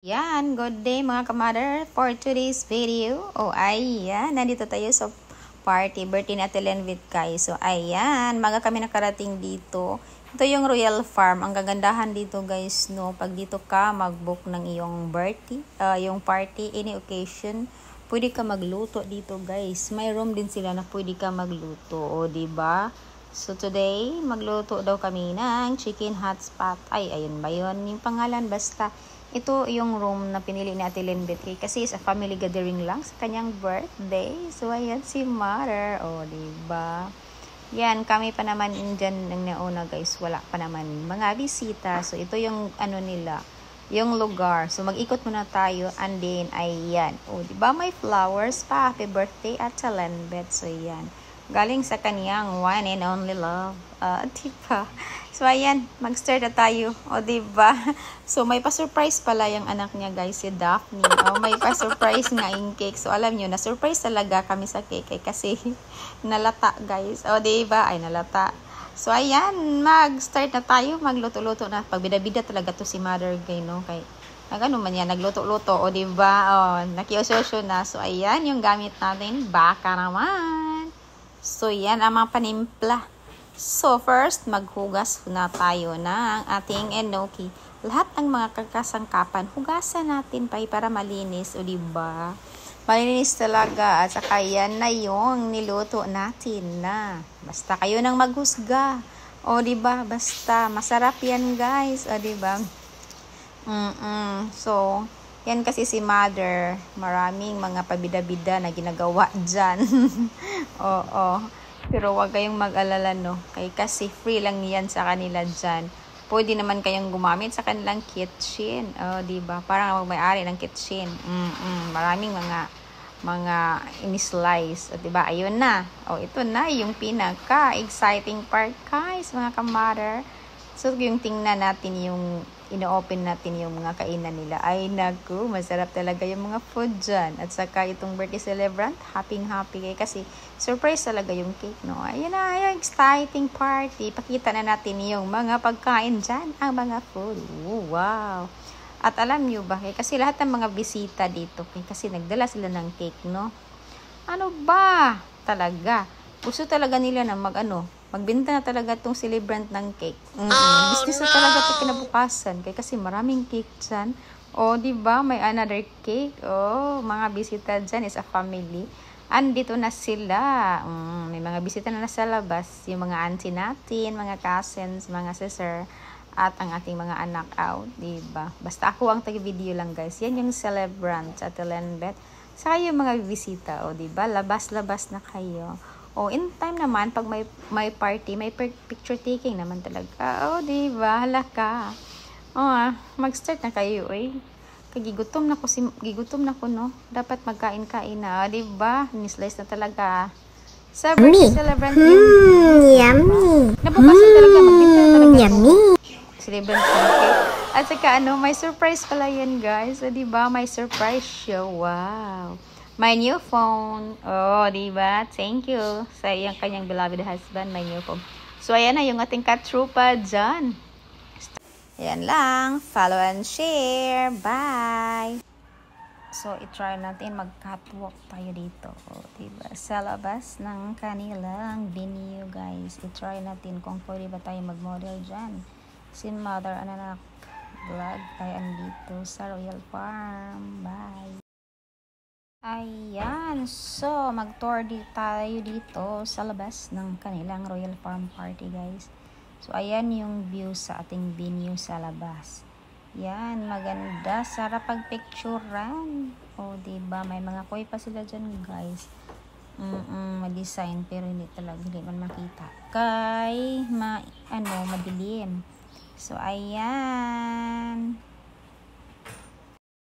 Yan, good day mga kamadar. For today's video, ayan, nandito tayo sa birthday natin Lenvit guys. So ayan, maga kami nakarating dito. Ito yung Royal Farm. Ang gagandahan dito guys, no, pag dito ka mag-book ng iyong birthday, yung party, any occasion, pwede ka magluto dito guys. May room din sila na pwede ka magluto, diba? So today, magluto daw kami ng chicken hotspot. Ay, ayun ba yun? Yung pangalan, basta ito yung room na pinili ni Ate Lenvit kasi is a family gathering lang sa kanyang birthday. So ayan si Mother, diba? Yan, kami pa naman dyan ng nauna guys, wala pa naman mga bisita. So ito yung ano nila, yung lugar. So mag-ikot muna tayo and then ayan, diba may flowers pa, happy birthday Ate Lenvit. So yan, galing sa kaniyang one and only love, diba? So ayan, mag-start na tayo, diba? So may pa-surprise pala yung anak niya guys, si Daphne. May pa-surprise nga yung cake. So alam nyo, na-surprise talaga kami sa cake kasi nalata guys. Diba? Ay nalata. So ayan, mag-start na tayo, magluto-luto na. Pag bida-bida talaga to si Mother Gay, no? Kay ano man yan, nagluto-luto, diba? Nakiososyo na. So ayan, yung gamit natin, baka naman. So yan, ang mga panimpla. So first, maghugas na tayo ng ating enoki. Lahat ng mga kakasangkapan, hugasan natin para malinis, diba? Malinis talaga. At saka yan na yung niluto natin na. Basta kayo nang maghusga. Diba? Basta masarap yan guys. Diba? So, yan kasi si Mother. Maraming mga pabida-bida na ginagawa dyan. Pero wag kayong mag-alala, no? Kasi free lang yan sa kanila dyan. Pwede naman kayong gumamit sa kanilang kitchen. Diba? Parang may-ari ng kitchen. Maraming mga in-slice. Diba? Ayun na. Ito na yung pinaka-exciting part, guys, mga kamadar. So, yung tingnan natin yung ino-open natin yung mga kainan nila. Ay, naku, masarap talaga yung mga food dyan. At saka itong birthday celebrant, happy kasi surprise talaga yung cake, no? Ayun na, yung exciting party. Pakita na natin yung mga pagkain dyan, ang mga food. Wow! At alam nyo ba, kasi lahat ng mga bisita dito, kasi nagdala sila ng cake, no? Ano ba? Talaga. Gusto talaga nila na magbenta na talaga tong celebrant ng cake. Business na talaga ito kinabukasan. Kasi maraming cake dyan. Diba? May another cake. Mga bisita dyan is a family. Andito na sila. May mga bisita na nasa labas. Yung mga auntie natin, mga cousins, mga sister, at ang ating mga anak out. Diba? Basta ako ang taga-video lang guys. Yan yung celebrant at Lenvit. Saka yung mga bisita. Diba? Labas-labas na kayo. In time naman, pag may party, may picture taking naman talaga. Diba? Hala ka. Mag-start na kayo, Gigutom na ko, no? Dapat magkain-kain na, diba? Ni-slice na talaga. Sa birthday celebrant yun. Yummy! Nabukasan talaga, magbinta na talaga. Yummy! Celebrant okay? At saka, may surprise pala yan, guys. Diba? May surprise show. Wow! My new phone. Diba? Thank you sa iyang kanyang beloved husband, my new phone. So, ayan na yung ating katrupa dyan. Ayan lang. Follow and share. Bye! So, itry natin mag-catwalk tayo dito. Diba? Sa labas ng kanilang venue, guys. Itry natin kung pwede ba tayo mag-model dyan. Si Mother Anak Vlog ay andito sa Royal Farm. Bye! Ayan, so mag-tour tayo dito sa labas ng kanilang Royal Farm party guys. So ayan yung view sa ating venue sa labas. Yan, maganda, sarap pagpicturean. Diba, may mga koi pa sila dyan guys. Design pero hindi man makita. Madilim. So ayan.